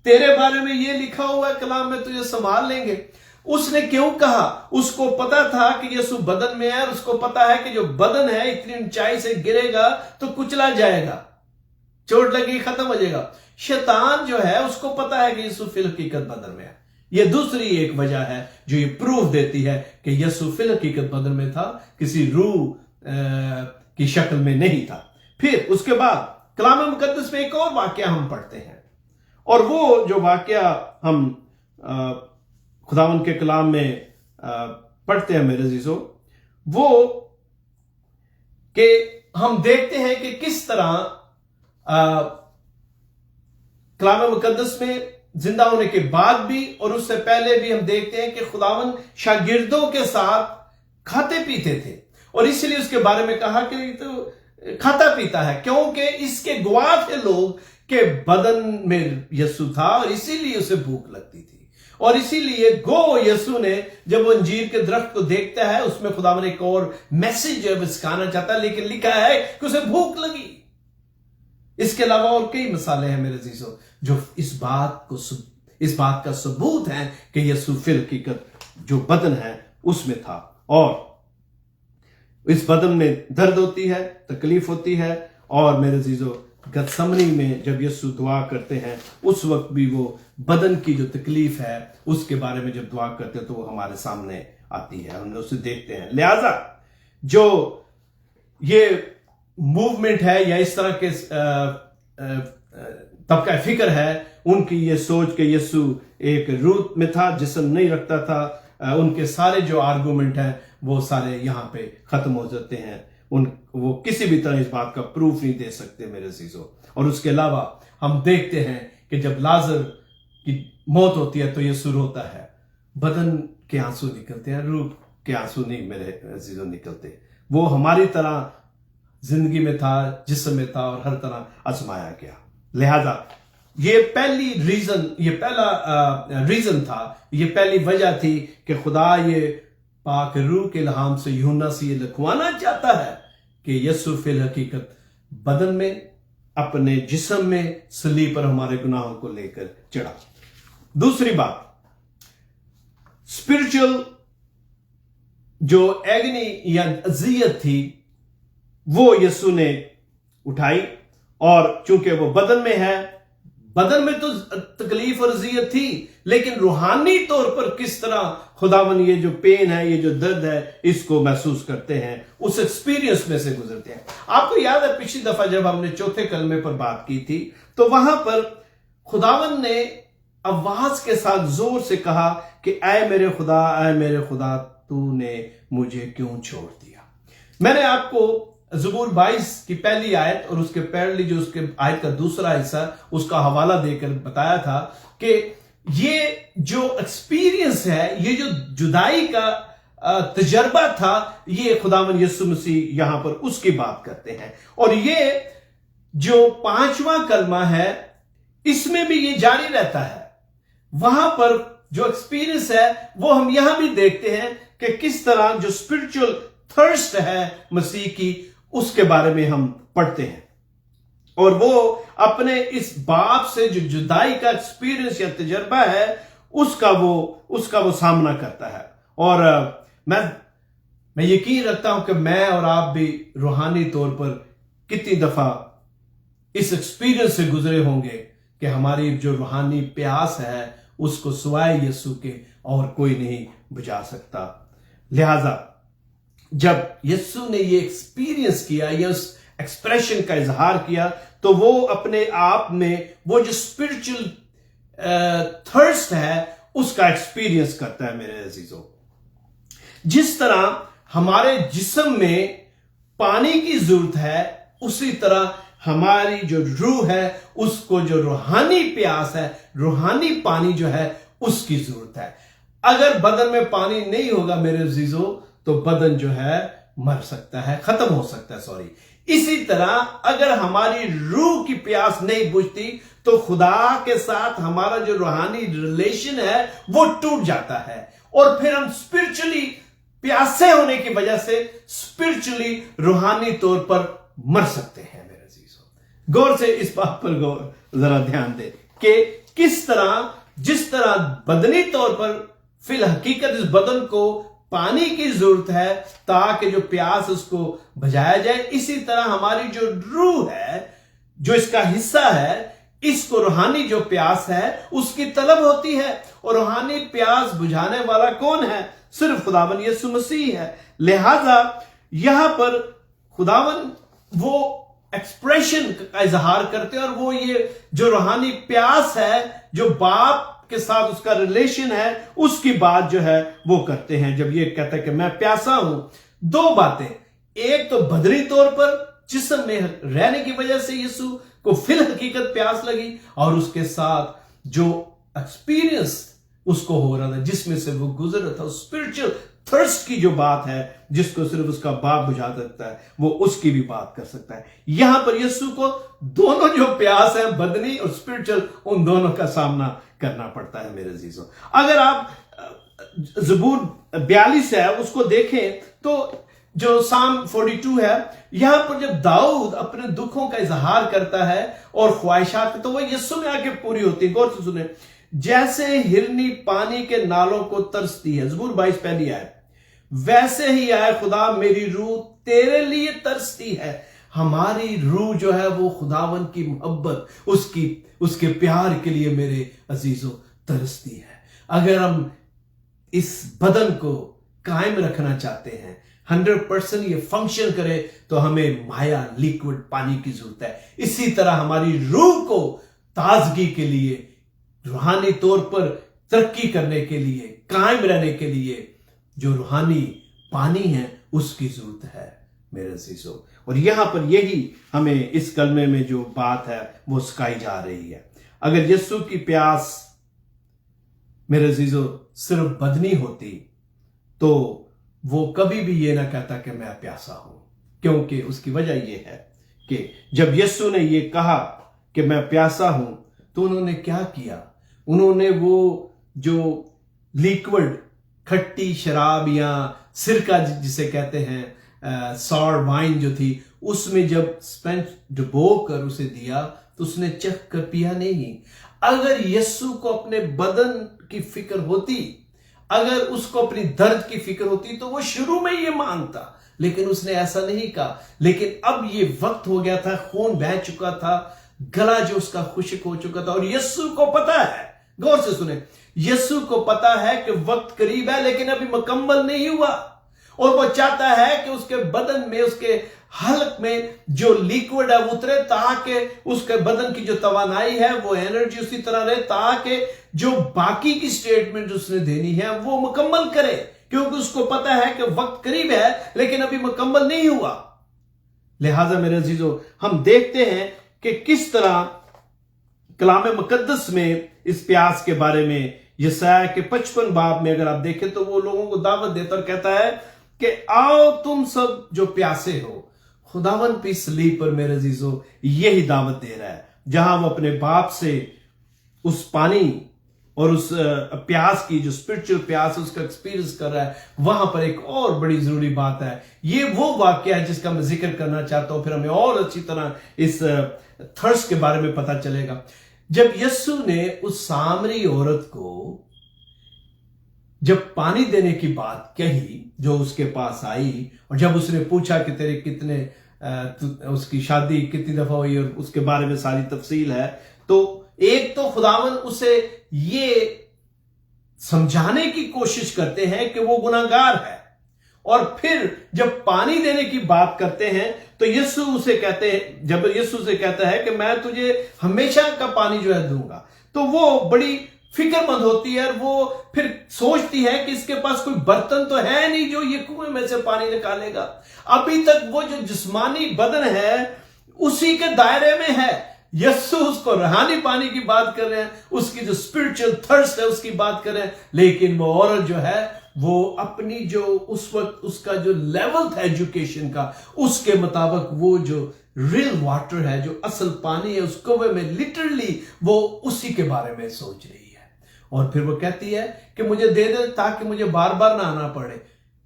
تیرے بارے میں یہ لکھا ہوا ہے کلام میں، تجھے سنبھال لیں گے۔ اس نے کیوں کہا؟ اس کو پتا تھا کہ یسوع بدن میں ہے، اور اس کو پتا ہے کہ جو بدن ہے اتنی اونچائی سے گرے گا تو کچلا جائے گا، چوٹ لگی، ختم ہو جائے گا۔ شیطان جو ہے اس کو پتا ہے کہ یسوع فی الحقیقت بدن میں ہے۔ یہ دوسری ایک وجہ ہے جو یہ پروف دیتی ہے کہ یسوع فی الحقیقت بدن میں تھا، کسی روح کی شکل میں نہیں تھا۔ پھر اس کے بعد کلام مقدس میں ایک اور واقعہ ہم پڑھتے ہیں، اور وہ جو واقعہ ہم خداوند کے کلام میں پڑھتے ہیں میرے عزیزو، وہ کہ ہم دیکھتے ہیں کہ کس طرح کلام مقدس میں زندہ ہونے کے بعد بھی اور اس سے پہلے بھی ہم دیکھتے ہیں کہ خداوند شاگردوں کے ساتھ کھاتے پیتے تھے، اور اسی لیے اس کے بارے میں کہا کہ تو کھاتا پیتا ہے، کیونکہ اس کے گواہ تھے لوگ کہ بدن میں یسوع تھا، اور اسی لیے اسے بھوک لگتی تھی۔ اور اسی لیے یسوع نے جب وہ انجیر کے درخت کو دیکھتا ہے، اس میں خداوند ایک اور میسج جو ہے سکھانا چاہتا ہے، لیکن لکھا ہے کہ اسے بھوک لگی۔ اس کے علاوہ اور کئی مثالیں ہیں میرے عزیزو جو اس بات کا ثبوت ہے کہ یسوع فی الحقیقت جو بدن ہے اس میں تھا، اور اس بدن میں درد ہوتی ہے، تکلیف ہوتی ہے، اور میرے عزیزو گتسمنی میں جب یسوع دعا کرتے ہیں اس وقت بھی وہ بدن کی جو تکلیف ہے اس کے بارے میں جب دعا کرتے ہیں تو وہ ہمارے سامنے آتی ہے، ہم اسے دیکھتے ہیں۔ لہذا جو یہ موومنٹ ہے یا اس طرح کے طبقہ فکر ہے، ان کی یہ سوچ کہ یسوع ایک روح میں تھا، جسم نہیں رکھتا تھا، ان کے سارے جو آرگومنٹ ہیں وہ سارے یہاں پہ ختم ہو جاتے ہیں، وہ کسی بھی طرح اس بات کا پروف نہیں دے سکتے میرے عزیزو۔ اور اس کے علاوہ ہم دیکھتے ہیں کہ جب لازر کی موت ہوتی ہے تو یسوع روتا ہے، بدن کے آنسو نکلتے ہیں، روح کے آنسو نہیں میرے عزیزو نکلتے۔ وہ ہماری طرح زندگی میں تھا، جسم میں تھا، اور ہر طرح آزمایا گیا۔ لہذا یہ پہلا ریزن تھا، یہ پہلی وجہ تھی کہ خدا یہ پاک روح کے الہام سے یوحنا سے یہ لکھوانا چاہتا ہے کہ یسوع فی الحقیقت بدن میں اپنے جسم میں صلیب پر ہمارے گناہوں کو لے کر چڑھا۔ دوسری بات، اسپرچل جو ایگنی یا اذیت تھی وہ یسوع نے اٹھائی، اور چونکہ وہ بدن میں ہے، बदन में तो तकलीफ और अजियत थी, लेकिन रूहानी तौर पर किस तरह खुदावन ये जो पेन है, ये जो दर्द है, इसको महसूस करते हैं, उस एक्सपीरियंस में से गुजरते हैं। आपको याद है पिछली दफा जब हमने चौथे कलमे पर बात की थी, तो वहां पर खुदावन ने आवाज के साथ जोर से कहा कि ऐ मेरे खुदा, तूने मुझे क्यों छोड़ दिया। मैंने आपको ज़बूर 22 की पहली आयत और उसके पहली जो उसके आयत का दूसरा हिस्सा उसका हवाला देकर बताया था कि ये जो एक्सपीरियंस है, ये जो जुदाई का तजर्बा था, ये खुदावन यीशु मसीह यहां पर उसकी बात करते हैं। और ये जो 5वां कलमा है, इसमें भी ये जारी रहता है। वहां पर जो एक्सपीरियंस है वो हम यहां भी देखते हैं कि किस तरह जो स्पिरिचुअल थर्स्ट है मसीह की, उसके बारे में हम पढ़ते हैं। और वो अपने इस बाप से जो जुदाई का एक्सपीरियंस या तजर्बा है, उसका वो सामना करता है। और मैं यकीन रखता हूं कि मैं और आप भी रूहानी तौर पर कितनी दफा इस एक्सपीरियंस से गुजरे होंगे कि हमारी जो रूहानी प्यास है, उसको सिवाय यीशु के और कोई नहीं बुझा सकता। लिहाजा जब यीशु ने ये एक्सपीरियंस किया, या उस एक्सप्रेशन का इजहार किया, तो वो अपने आप में वो जो स्पिरिचुअल थर्स्ट है, उसका एक्सपीरियंस करता है। मेरे अजीजों, जिस तरह हमारे जिस्म में पानी की जरूरत है, उसी तरह हमारी जो रूह है, उसको जो रूहानी प्यास है, रूहानी पानी जो है, उसकी जरूरत है। अगर बदन में पानी नहीं होगा मेरे अजीजों, तो बदन जो है मर सकता है, खत्म हो सकता है, इसी तरह अगर हमारी रूह की प्यास नहीं बुझती, तो खुदा के साथ हमारा जो रूहानी रिलेशन है वो टूट जाता है, और फिर हम स्पिरिचुअली प्यासे होने की वजह से स्पिरिचुअली रूहानी तौर पर मर सकते हैं। मेरे अजीजों, गौर से इस बात पर जरा ध्यान दें कि किस तरह, जिस तरह बदनी तौर पर फिल हकीकत इस बदन को पानी की जरूरत है ताकि जो प्यास उसको बुझाया जाए, इसी तरह हमारी जो रूह है, जो इसका हिस्सा है, इसको रूहानी जो प्यास है उसकी तलब होती है। और रूहानी प्यास बुझाने वाला कौन है? सिर्फ खुदावन यीशु मसीह है। लिहाजा यहां पर खुदावन वो एक्सप्रेशन का इजहार करते हैं, और वो ये जो रूहानी प्यास है, जो बाप के साथ उसका रिलेशन है, उसकी बात जो है वो करते हैं। जब ये कहता है कि मैं प्यासा हूं, दो बातें, एक तो बदनी तौर पर जिस्म में रहने की वजह से यीशु को फिल हकीकत प्यास लगी, और उसके साथ जो एक्सपीरियंस उसको हो रहा था, जिसमें से वो गुजर रहा था, स्पिरिचुअल थर्स्ट की जो बात है, जिसको सिर्फ उसका बाप बुझा सकता है, वो उसकी भी बात कर सकता है। यहां पर यीशु को दोनों जो प्यास है, बदनी और स्पिरिचुअल, उन दोनों का सामना करना पड़ता है। मेरे अजीजों, अगर आप ज़बूर 42 है उसको देखें, तो जो साम 42 है, यहां पर जब दाऊद अपने दुखों का इजहार करता है और ख्वाहिशात, तो वो यीशु में आके पूरी होती है। गौर से सुने, जैसे हिरनी पानी के नालों को तरसती है, ज़बूर 22 पहली आयत, वैसे ही आए खुदा मेरी रूह तेरे लिए तरसती है। हमारी रूह जो है वो खुदावन की मोहब्बत, उसके प्यार के लिए मेरे अजीजों तरसती है। अगर हम इस बदन को कायम रखना चाहते हैं, 100% ये फंक्शन करे, तो हमें माया लिक्विड पानी की जरूरत है। इसी तरह हमारी रूह को ताजगी के लिए, रूहानी तौर पर तरक्की करने के लिए, कायम रहने के लिए जो रूहानी पानी है, उसकी जरूरत है मेरे अजीजों। और यहां पर यही हमें इस कलमे में जो बात है वो सिखाई जा रही है। अगर यीशु की प्यास मेरे अजीजों सिर्फ बदनी होती, तो वो कभी भी ये ना कहता कि मैं प्यासा हूं, क्योंकि उसकी वजह यह है कि जब यीशु ने ये कहा कि मैं प्यासा हूं, तो उन्होंने क्या किया? उन्होंने वो जो लिक्विड खट्टी शराब या सिरका जिसे कहते हैं, सॉर वाइन जो थी, उसमें जब स्पेंट डुबो कर उसे दिया, तो उसने चख कर पिया नहीं। अगर यीशु को अपने बदन की फिक्र होती, अगर उसको अपनी दर्द की फिक्र होती, तो वो शुरू में ये मानता, लेकिन उसने ऐसा नहीं कहा। लेकिन अब ये वक्त हो गया था, खून बह चुका था, गला जो उसका खुश्क हो चुका था। और यीशु को पता है, गौर से सुने, यीशु को पता है कि वक्त करीब है लेकिन अभी मुकम्मल नहीं हुआ, और वो चाहता है कि उसके बदन में, उसके हलक में जो लिक्विड है उतरे, ताकि उसके बदन की जो तवानाई है, वो एनर्जी उसी तरह रहे, ताकि जो बाकी की स्टेटमेंट उसने देनी है वो मुकम्मल करे, क्योंकि उसको पता है कि वक्त करीब है लेकिन अभी मुकम्मल नहीं हुआ। लिहाजा मेरे अजीजों, हम देखते हैं कि किस तरह कलाम मुकद्दस में इस प्यास के बारे में यशायाह के 55 बाब में अगर आप देखें तो वो लोगों को दावत देता और कहता है कि आओ तुम सब जो प्यासे हो। खुदावन की सलीब पर मेरे अजीजों यही दावत दे रहा है, जहां वो अपने बाप से उस पानी और उस प्यास की, जो स्पिरिचुअल प्यास है, उसका एक्सपीरियंस कर रहा है। वहां पर एक और बड़ी जरूरी बात है, ये वो वाक्य है जिसका मैं जिक्र करना चाहता हूं, फिर हमें और अच्छी तरह इस थर्स्ट के बारे में पता चलेगा। जब यीशु ने उस सामरी औरत को जब पानी देने की बात कही, जो उसके पास आई, और जब उसने पूछा कि तेरे कितने उसकी शादी कितनी दफा हुई और उसके बारे में सारी तफसील है, तो एक तो खुदावन उसे ये समझाने की कोशिश करते हैं कि वो गुनाहगार है, और फिर जब पानी देने की बात करते हैं तो यीशु उसे कहते हैं, जब यीशु से कहता है कि मैं तुझे हमेशा का पानी जो है दूंगा, तो वो बड़ी फिक्रमंद होती है और वो फिर सोचती है कि इसके पास कोई बर्तन तो है नहीं जो ये कुएं में से पानी निकालेगा। अभी तक वो जो जिस्मानी बदन है उसी के दायरे में है। यीशु उसको रूहानी पानी की बात कर रहे हैं, उसकी जो स्पिरिचुअल थर्स्ट है उसकी बात कर रहे हैं, लेकिन वो औरत जो है वो अपनी जो उस वक्त उसका जो लेवल था एजुकेशन का, उसके मुताबिक वो जो रियल वाटर है, जो असल पानी है, उस कुएं में लिटरली वो उसी के बारे में सोच रही है। और फिर वो कहती है कि मुझे दे दे ताकि मुझे बार बार ना आना पड़े।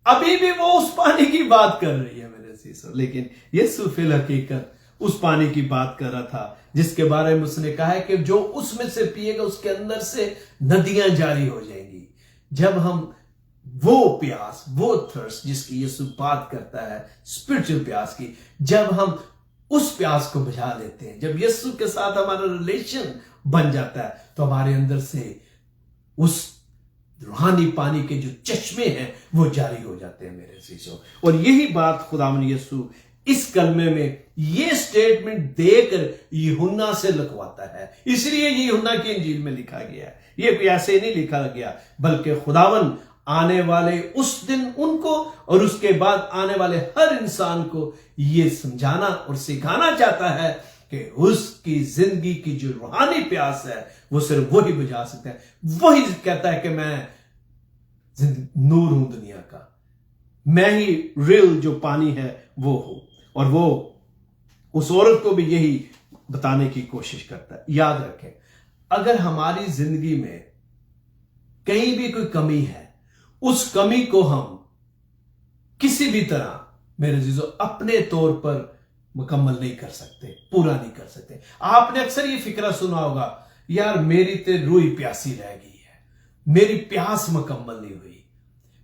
अभी भी वो उस पानी की बात कर रही है मेरे सीसो, लेकिन यीशु फिल हकीकत उस पानी की बात कर रहा था जिसके बारे में उसने कहा है कि जो उसमें से पिएगा उसके अंदर से नदियां जारी हो जाएंगी। जब हम वो प्यास, वो थर्स्ट जिसकी यीशु बात करता है, स्पिरिचुअल प्यास की, जब हम उस प्यास को बुझा लेते हैं, जब यीशु के साथ हमारा रिलेशन बन जाता है, तो हमारे अंदर से उस रूहानी पानी के जो चश्मे हैं वो जारी हो जाते हैं मेरे सीसो। और यही बात खुदावन यीशु इस कलमे में ये स्टेटमेंट देकर यूहन्ना से लिखवाता है। इसलिए ये यूहन्ना की इंजील में लिखा गया है, ये कोई ऐसे नहीं लिखा गया, बल्कि खुदावन आने वाले उस दिन उनको और उसके बाद आने वाले हर इंसान को ये समझाना और सिखाना चाहता है कि उसकी जिंदगी की जो रूहानी प्यास है वो सिर्फ वही बुझा सकता है। वही कहता है कि मैं नूर हूं दुनिया का, मैं ही रियल जो पानी है वो हूं। और वो उस औरत को भी यही बताने की कोशिश करता है। याद रखें, अगर हमारी जिंदगी में कहीं भी कोई कमी है, उस कमी को हम किसी भी तरह मेरे जीजो अपने तौर पर मुकम्मल नहीं कर सकते, पूरा नहीं कर सकते। आपने अक्सर ये फिक्रा सुना होगा, यार मेरी तो रूह प्यासी रह गई है, मेरी प्यास मुकम्मल नहीं हुई।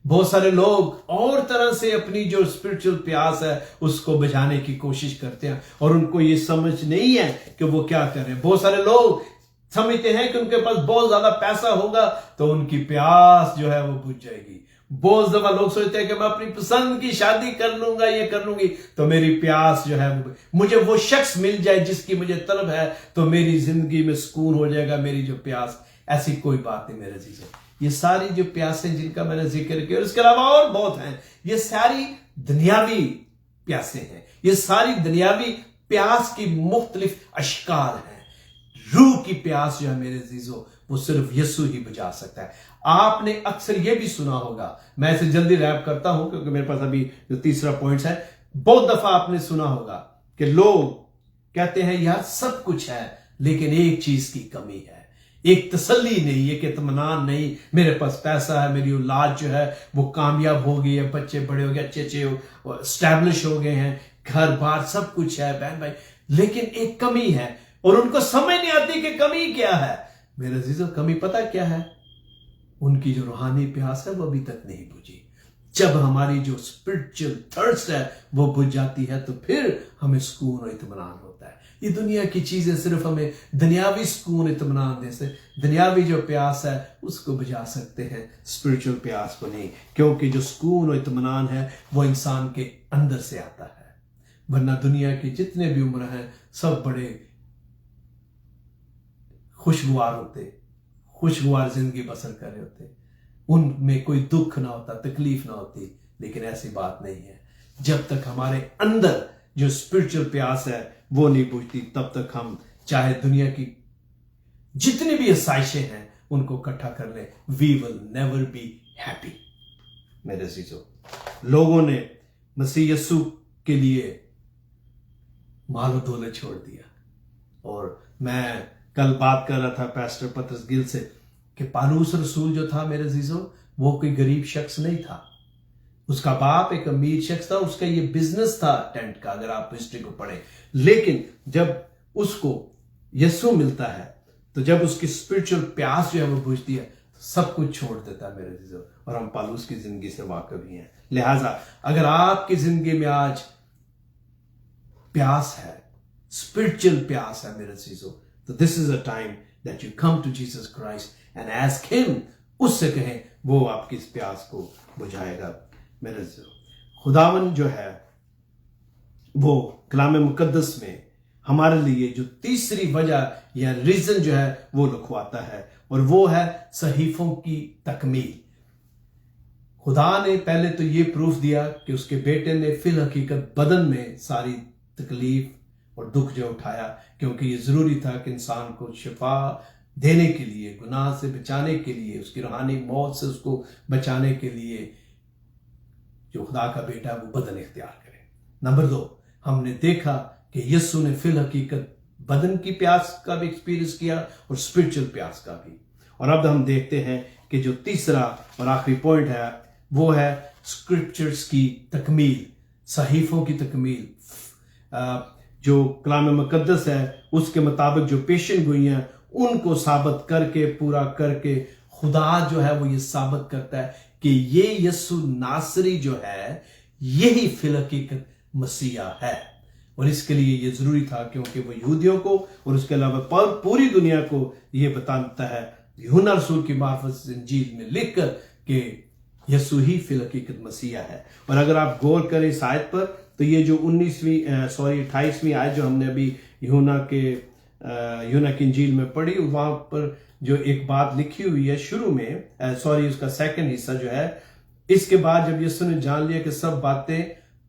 बहुत सारे लोग और तरह से अपनी जो स्पिरिचुअल प्यास है उसको बुझाने की कोशिश करते हैं और उनको ये समझ नहीं है कि वो क्या कर रहे हैं। बहुत सारे लोग समझते हैं कि उनके पास बहुत ज्यादा पैसा होगा तो उनकी प्यास जो है वो बुझ जाएगी। बहुत दफा लोग सोचते हैं कि मैं अपनी पसंद की शादी कर लूंगा, ये कर लूंगी तो मेरी प्यास जो है मुझे वो शख्स मिल जाए जिसकी मुझे तलब है तो मेरी जिंदगी में सुकून हो जाएगा, मेरी जो प्यास। ऐसी कोई बात नहीं मेरे जीजो। ये सारी जो प्यासें जिनका मैंने जिक्र किया और इसके अलावा और बहुत हैं, ये सारी दुनियावी प्यासें हैं। ये सारी दुनियावी प्यास की मुख्तलिफ अशकाल हैं। रूह की प्यास जो है मेरे जीजो वो सिर्फ यीशु ही बुझा सकता है। आपने अक्सर ये भी सुना होगा, मैं इसे जल्दी रैप करता हूं क्योंकि मेरे पास अभी जो तीसरा पॉइंट है, बहुत दफा आपने सुना होगा कि लोग कहते हैं यार सब कुछ है लेकिन एक चीज की कमी है, एक तसल्ली नहीं, एक इत्मीनान नहीं। मेरे पास पैसा है, मेरी औलाद जो है वो कामयाब हो गई है, बच्चे बड़े हो गए, अच्छे एस्टैब्लिश हो गए हैं, घर बार सब कुछ है बहन भाई, लेकिन एक कमी है और उनको समझ नहीं आती कि कमी क्या है। मेरे जीजो कमी पता क्या है? उनकी जो रूहानी प्यास है वो अभी तक नहीं बुझी। जब हमारी जो स्पिरिचुअल थर्स्ट है वो बुझ जाती है तो फिर हमें सुकून और इत्मीनान होता है। ये दुनिया की चीजें सिर्फ हमें दुनियावी सुकून इत्मीनान दे से, दुनियावी जो प्यास है उसको बुझा सकते हैं, स्पिरिचुअल प्यास को नहीं, क्योंकि जो सुकून और इत्मीनान है वो इंसान के अंदर से आता है। वरना दुनिया के जितने भी उम्र हैं सब बड़े खुशगवार होते, खुशगवार जिंदगी बसर कर रहे होते, उनमें कोई दुख ना होता, तकलीफ ना होती। लेकिन ऐसी बात नहीं है। जब तक हमारे अंदर जो स्पिरिचुअल प्यास है वो नहीं बुझती, तब तक हम चाहे दुनिया की जितनी भी आसाइशें हैं उनको इकट्ठा कर ले, we will never be happy. मेरे अजीजों, लोगों ने मसीह यस्सु के लिए मालो दौलत छोड़ दिया। और मैं कल बात कर रहा था पैस्टर पतरस गिल से कि पालूस रसूल जो था मेरे अजीजों, वो कोई गरीब शख्स नहीं था। उसका बाप एक अमीर शख्स था, उसका ये बिजनेस था टेंट का, अगर आप हिस्ट्री को पढ़ें। लेकिन जब उसको यस्सु मिलता है तो जब उसकी स्पिरिचुअल प्यास जो है वो बुझती है तो सब कुछ छोड़ देता है मेरे अजीजों। और हम पालूस की जिंदगी से वाकिफ ही हैं। लिहाजा अगर आपकी जिंदगी में आज प्यास है, स्पिरिचुअल प्यास है मेरे अजीजों, तो this is a time that you come to Jesus Christ and ask him. उससे कहें, वो आपकी इस प्यास को बुझाएगा। मेरे अजीजों, खुदावन जो है वो कलाम मुकद्दस में हमारे लिए जो तीसरी वजह या रीजन जो है वो लिखवाता है, और वो है सहीफों की तकमील। खुदा ने पहले तो ये प्रूफ दिया कि उसके बेटे ने फिल हकीकत बदन में सारी तकलीफ और दुख जो उठाया, क्योंकि ये जरूरी था कि इंसान को शिफा देने के लिए, गुनाह से बचाने के लिए, उसकी रूहानी मौत से उसको बचाने के लिए जो खुदा का बेटा वो बदन इख्तियार करे। नंबर 2, हमने देखा कि यस्सु ने फिल हकीकत बदन की प्यास का भी एक्सपीरियंस किया और स्पिरिचुअल प्यास का भी। और अब हम देखते हैं कि जो तीसरा और आखिरी पॉइंट है वो है स्क्रिप्चर्स की तकमील, सहीफों की तकमील। जो कलाम मुकद्दस है उसके मुताबिक जो पेशन गोइयां उनको साबित करके, पूरा करके खुदा जो है वो ये साबित करता है कि ये यस्सु नासरी जो है यही फिल हकीकत मसीहा है। और इसके लिए ये जरूरी था क्योंकि वो यहूदियों को और उसके अलावा पूरी दुनिया को ये बताता है यूहन्ना रसूल की मार्फत इंजील में लिखकर कि यस्सु ही फिल हकीकत मसीहा है। और अगर आप गौर करें इस आयत पर तो ये जो 28वीं आयत जो हमने अभी यूहन्ना की इंजील में पढ़ी, वहां पर जो एक बात लिखी हुई है शुरू में, उसका सेकंड हिस्सा जो है, इसके बाद जब यीशु ने जान लिया कि सब बातें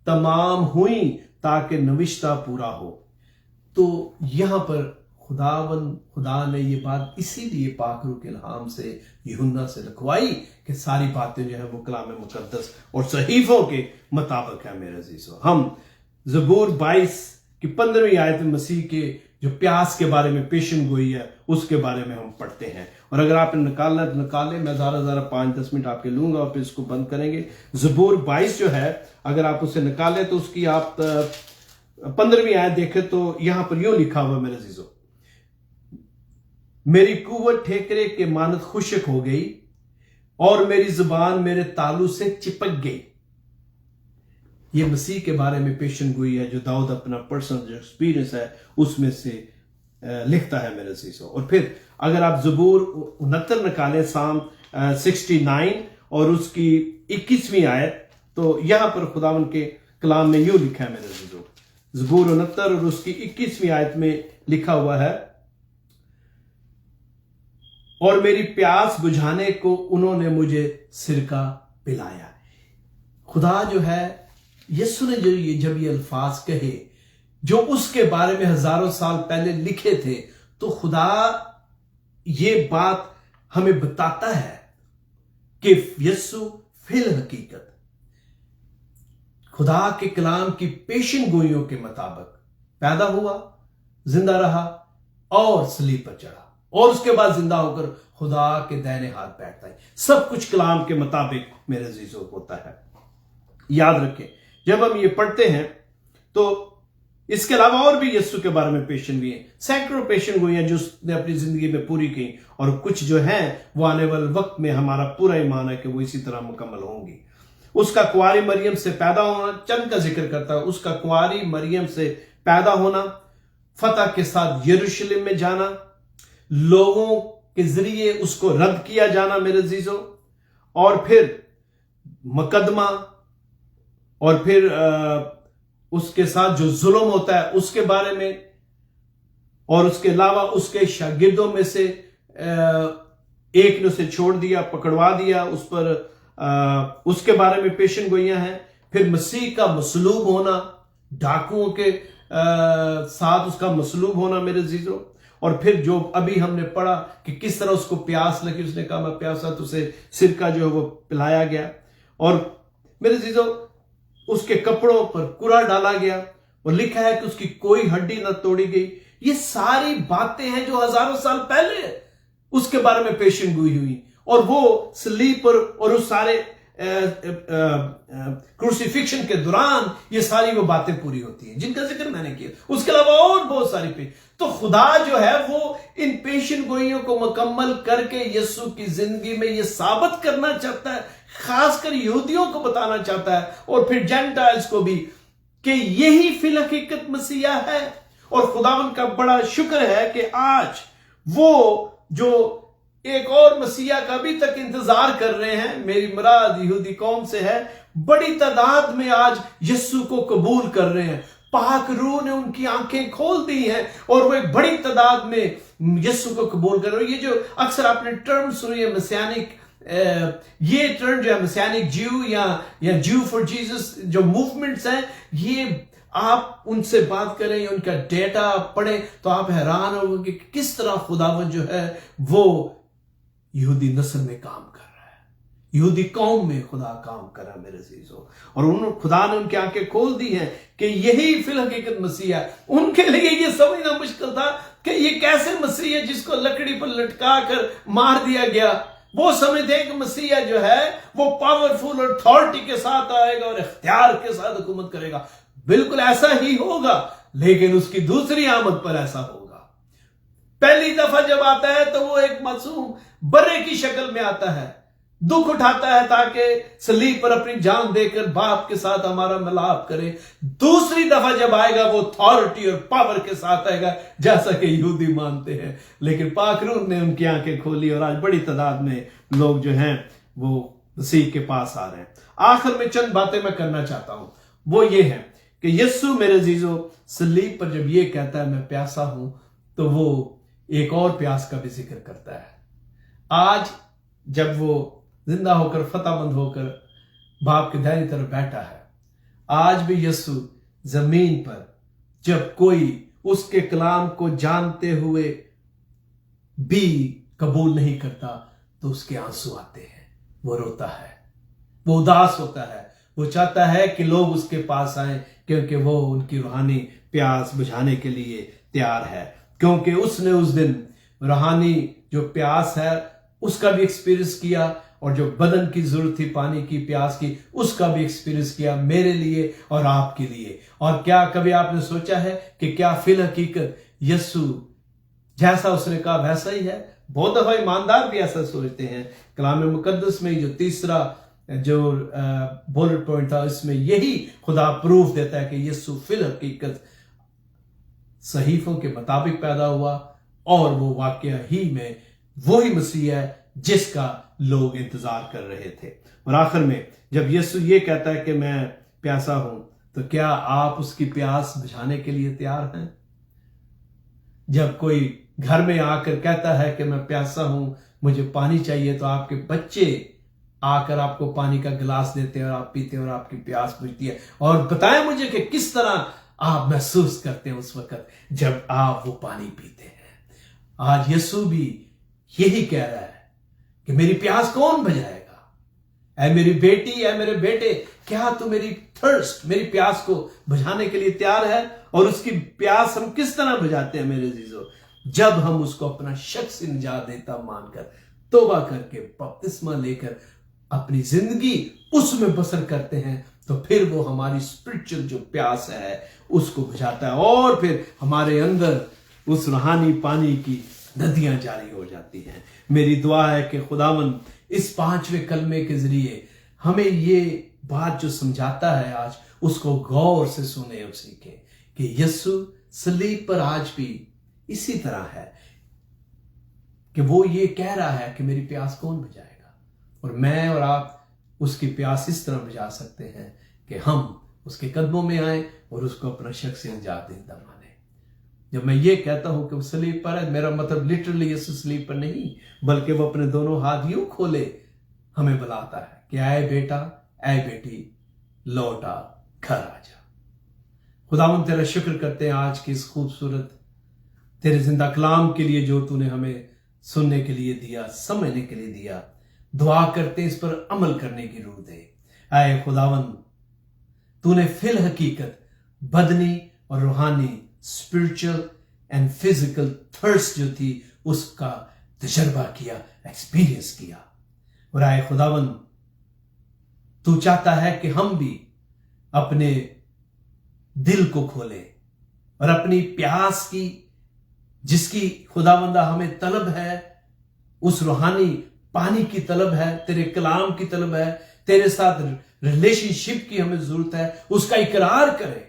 तमाम हुई ताकि नविश्ता पूरा हो। तो यहां पर खुदा ने ये बात इसीलिए पाक रूह के इल्हाम से यूहन्ना से लिखवाई कि सारी बातें जो है वो कलाम मुकद्दस और सहीफों के मुताबिक है। मेरे अजीजों, हम ज़बूर 22 की 15वीं आयत में मसीह के जो प्यास के बारे में पेशन गोई है उसके बारे में हम पढ़ते हैं। और अगर आप निकालना तो निकालें, मैं ज़्यादा 5-10 मिनट आपके लूंगा और फिर इसको बंद करेंगे। ज़बूर 22 जो है अगर आप उसे निकालें तो उसकी आप 15वीं आयत देखें तो यहां पर यूं लिखा हुआ, मेरे अजीजों, मेरी कुव्वत ठेकरे के मानत खुशक हो गई और मेरी जुबान मेरे तालू से चिपक गई। ये मसीह के बारे में पेशन गोई है जो दाऊद अपना पर्सनल जो एक्सपीरियंस है उसमें से लिखता है मेरे अजीजों। और फिर अगर आप ज़बूर 69 निकालें, साम 69 और उसकी 21वीं आयत, तो यहां पर खुदावन के कलाम में यूं लिखा है मेरे अजीजों, ज़बूर 69 और उसकी 21वीं आयत में लिखा हुआ है, और मेरी प्यास बुझाने को उन्होंने मुझे सिरका पिलाया। खुदा जो है, यीशु ने जब ये अल्फाज कहे जो उसके बारे में हजारों साल पहले लिखे थे, तो खुदा ये बात हमें बताता है कि यीशु फिल हकीकत खुदा के कलाम की पेशन गोइयों के मुताबिक पैदा हुआ, जिंदा रहा और सलीब पर चढ़ा और उसके बाद जिंदा होकर खुदा के दाहिने हाथ बैठता है। सब कुछ कलाम के मुताबिक मेरे अजीजों होता है। याद रखें, जब हम ये पढ़ते हैं तो इसके अलावा और भी यीशु के बारे में पेशन भी हैं, सैकड़ों पेशन गोइयां जो उसने अपनी जिंदगी में पूरी की, और कुछ जो हैं वो आने वाले वक्त में हमारा पूरा ईमान है कि वो इसी तरह मुकम्मल होंगी। اس کا कुंवारी मरियम से पैदा होना, चंद का जिक्र करता है, उसका कुंवारी मरियम से पैदा होना, फतह के साथ यरूशलेम में जाना, लोगों के जरिए उसको रद्द किया जाना मेरे अजीजों, और फिर मुकदमा, और फिर उसके साथ जो जुल्म होता है उसके बारे में, और उसके अलावा उसके शागिर्दों में से एक ने उसे छोड़ दिया, पकड़वा दिया, उस पर उसके बारे में पेशन गोइयां हैं। फिर मसीह का मसलूब होना, डाकुओं के साथ उसका मसलूब होना मेरे अजीजों, और फिर जो अभी हमने पढ़ा कि किस तरह उसको प्यास लगी, उसने कहा मैं प्यासा, तो उसे सिरका जो है वो पिलाया गया, और मेरे अजीजों उसके कपड़ों पर कुरा डाला गया, और लिखा है कि उसकी कोई हड्डी न तोड़ी गई। ये सारी बातें हैं जो हजारों साल पहले उसके बारे में पेशन गोई हुई, और वो सलीब पर और उस सारे क्रूसिफिक्शन के दौरान ये सारी वो बातें पूरी होती हैं जिनका जिक्र मैंने किया। उसके अलावा और बहुत सारी तो खुदा जो है वो इन पेशन गोइयों को मुकम्मल करके यीशु की जिंदगी में ये साबित करना चाहता है, खासकर यहूदियों को बताना चाहता है, और फिर जेंटाइल्स को भी, कि यही फिल हकीकत मसीहा है। और खुदावन का बड़ा शुक्र है कि आज वो जो एक और मसीहा का अभी तक इंतजार कर रहे हैं, मेरी मुराद यहूदी कौम से है, बड़ी तादाद में आज यीशु को कबूल कर रहे हैं। पाक रूह ने उनकी आंखें खोल दी हैं और वो एक बड़ी तादाद में यीशु को कबूल कर रहे हैं। ये जो अक्सर आपने टर्म सुनी है मसीहानिक, ये टर्म जो है मसीहानिक ज्यू या ज्यू फॉर जीसस जो मूवमेंट्स हैं, ये आप उनसे बात करें या उनका डेटा पढ़ें तो आप हैरान होंगे कि किस तरह खुदावन जो है वो यहूदी नस्ल में काम कर रहा है, यहूदी कौम में खुदा काम कर रहा है मेरे अजीजों। और उन खुदा ने उनकी आंखें खोल दी हैं कि यही फिल हकीकत मसीह है। उनके लिए ये समझना मुश्किल था कि ये कैसे मसीह है जिसको लकड़ी पर लटका कर मार दिया गया। वो समझते हैं कि मसीहा जो है वो पावरफुल और अथॉरिटी के साथ आएगा और इख्तियार के साथ हुकूमत करेगा। बिल्कुल ऐसा ही होगा, लेकिन उसकी दूसरी आमद पर ऐसा होगा। पहली दफा जब आता है तो वो एक मासूम बर्रे की शक्ल में आता है, दुख उठाता है ताकि सलीब पर अपनी जान देकर बाप के साथ हमारा मिलाप करे। दूसरी दफा जब आएगा वो अथॉरिटी और पावर के साथ आएगा, जैसा कि यहूदी मानते हैं। लेकिन पाक रूह ने उनकी आंखें खोली और आज बड़ी तादाद में लोग जो हैं वो मसीह के पास आ रहे हैं। आखिर में चंद बातें मैं करना चाहता हूं, वो ये है कि यीशु मेरे अजीजों सलीब पर जब ये कहता है मैं प्यासा हूं, तो वो एक और प्यास का भी जिक्र करता है। आज जब वो जिंदा होकर फतहमंद होकर बाप के दाहिनी तरफ बैठा है, आज भी यीशु जमीन पर जब कोई उसके कलाम को जानते हुए भी कबूल नहीं करता तो उसके आंसू आते हैं, वो रोता है, वो उदास होता है, वो चाहता है कि लोग उसके पास आए, क्योंकि वो उनकी रूहानी प्यास बुझाने के लिए तैयार है। क्योंकि उसने उस दिन रूहानी जो प्यास है उसका भी एक्सपीरियंस किया, और जो बदन की जरूरत थी पानी की प्यास की, उसका भी एक्सपीरियंस किया मेरे लिए और आपके लिए। और क्या कभी आपने सोचा है कि क्या फिल हकीकत यीशु जैसा उसने कहा वैसा ही है? बहुत दफा ईमानदार भी ऐसा सोचते हैं। कलाम मुकद्दस में जो तीसरा जो बुलेट पॉइंट था, इसमें यही खुदा प्रूफ देता है कि यीशु फिल हकीकत सहीफों के मुताबिक पैदा हुआ, और वो वाकया ही में वही मसीह है जिसका लोग इंतजार कर रहे थे। और आखिर में जब यीशु ये कहता है कि मैं प्यासा हूं, तो क्या आप उसकी प्यास बुझाने के लिए तैयार हैं? जब कोई घर में आकर कहता है कि मैं प्यासा हूं, मुझे पानी चाहिए, तो आपके बच्चे आकर आपको पानी का गिलास देते हैं और आप पीते हैं और आपकी प्यास बुझती है। और बताएं मुझे कि किस तरह आप महसूस करते हैं उस वक्त जब आप वो पानी पीते हैं। आज यीशु भी यही कह रहा है कि मेरी प्यास कौन बुझाएगा? ऐ मेरी बेटी, ऐ मेरे बेटे, क्या तू मेरी थर्स्ट, मेरी प्यास को बुझाने के लिए तैयार है? और उसकी प्यास हम किस तरह बुझाते हैं मेरे अजीजों? जब हम उसको अपना शख्स निजात देता मानकर, तौबा करके, बपतिस्मा लेकर अपनी जिंदगी उसमें बसर करते हैं, तो फिर वो हमारी स्पिरिचुअल जो प्यास है उसको बुझाता है, और फिर हमारे अंदर उस रूहानी पानी की नदियां जारी हो जाती हैं। मेरी दुआ है कि खुदावन इस 5वें कलमे के जरिए हमें ये बात जो समझाता है आज, उसको गौर से सुने और सीखें कि यीशु सलीब पर आज भी इसी तरह है कि वो ये कह रहा है कि मेरी प्यास कौन बुझाएगा, और मैं और आप उसकी प्यास इस तरह बुझा सकते हैं कि हम उसके कदमों में आए और उसको अपना शख्स निजात देता माने। जब मैं ये कहता हूं कि वो सलीब पर है, मेरा मतलब लिटरली यीशु सलीब पर नहीं, बल्कि वो अपने दोनों हाथ यूं खोले हमें बुलाता है कि आए बेटा, आए बेटी, लौट आ, घर आ जा। खुदावंद तेरा शुक्र करते हैं आज की इस खूबसूरत तेरे जिंदा कलाम के लिए जो तूने हमें सुनने के लिए दिया, समझने के लिए दिया। दुआ करते इस पर अमल करने की रूह दे। आए खुदावंद, तूने फिल हकीकत बदनी और रूहानी, स्पिरिचुअल एंड फिजिकल थर्स्ट जो थी उसका तजर्बा किया, एक्सपीरियंस किया। और आए खुदावंद, तू चाहता है कि हम भी अपने दिल को खोलें और अपनी प्यास की, जिसकी खुदावंदा हमें तलब है, उस रूहानी पानी की तलब है, तेरे कलाम की तलब है, तेरे साथ रिलेशनशिप की हमें जरूरत है, उसका इकरार करें।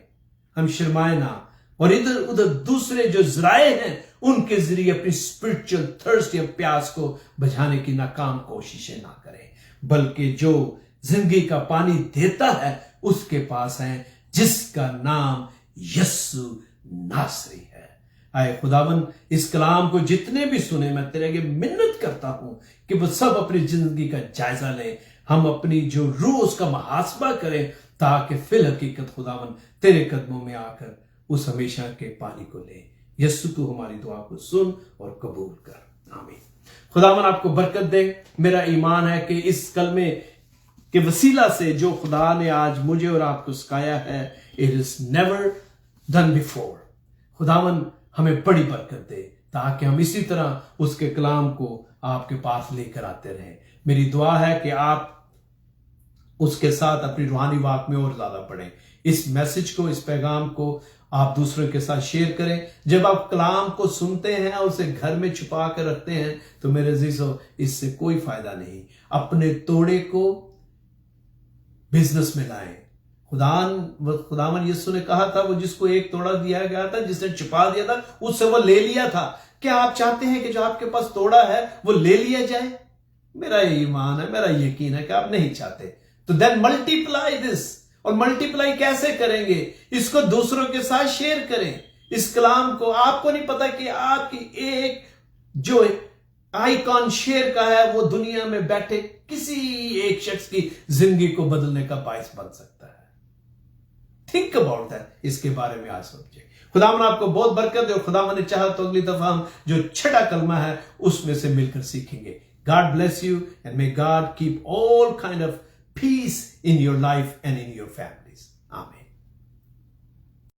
हम शर्माए ना और इधर उधर दूसरे जो जराए हैं उनके जरिए अपनी स्पिरिचुअल थर्स्ट या प्यास को बुझाने की नाकाम कोशिशें ना करें, बल्कि जो जिंदगी का पानी देता है उसके पास है, जिसका नाम यीशु नासरी है। आए खुदावन, इस कलाम को जितने भी सुने, मैं तेरे आगे मिन्नत करता हूं कि वो सब अपनी जिंदगी का जायजा लें, हम अपनी जो रूह उसका मुहासबा करें, ताकि फिल हकीकत खुदावन तेरे कदमों में आकर उस हमेशा के पानी को ले। यीशु तू हमारी दुआ को सुन और कबूल कर, आमीन। खुदावन आपको बरकत दे। मेरा ईमान है कि इस कलमे के वसीला से जो खुदा ने आज मुझे और आपको सिखाया है, it is never done before. खुदावन हमें बड़ी बरकत दे ताकि हम इसी तरह उसके कलाम को आपके पास लेकर आते रहें। मेरी दुआ है कि आप उसके साथ अपनी रूहानी वाक में और ज्यादा पढ़ें। इस मैसेज को, इस पैगाम को आप दूसरों के साथ शेयर करें। जब आप कलाम को सुनते हैं और उसे घर में छुपा कर रखते हैं तो मेरे अजीजों, इससे कोई फायदा नहीं। अपने तोड़े को बिजनेस में लाएं। खुदावन यीशु ने कहा था, वो जिसको एक तोड़ा दिया गया था, जिसने छुपा दिया था, उससे वो ले लिया था। क्या आप चाहते हैं कि जो आपके पास तोड़ा है वो ले लिया जाए? मेरा ईमान है, मेरा यकीन है कि आप नहीं चाहते। तो देन मल्टीप्लाई दिस। और मल्टीप्लाई कैसे करेंगे? इसको दूसरों के साथ शेयर करें। इस कलाम को, आपको नहीं पता कि आपकी एक जो आइकॉन शेयर का है वो दुनिया में बैठे किसी एक शख्स की जिंदगी को बदलने का बायस बन सकता है। Think about that. इसके बारे में आज सोचिए। खुदावन आपको बहुत बरकत दे। और खुदावन ने चाहा तो अगली दफा हम जो छठा कलमा है उसमें से मिलकर सीखेंगे। God bless you and may God keep all kind of peace in your life and in your family.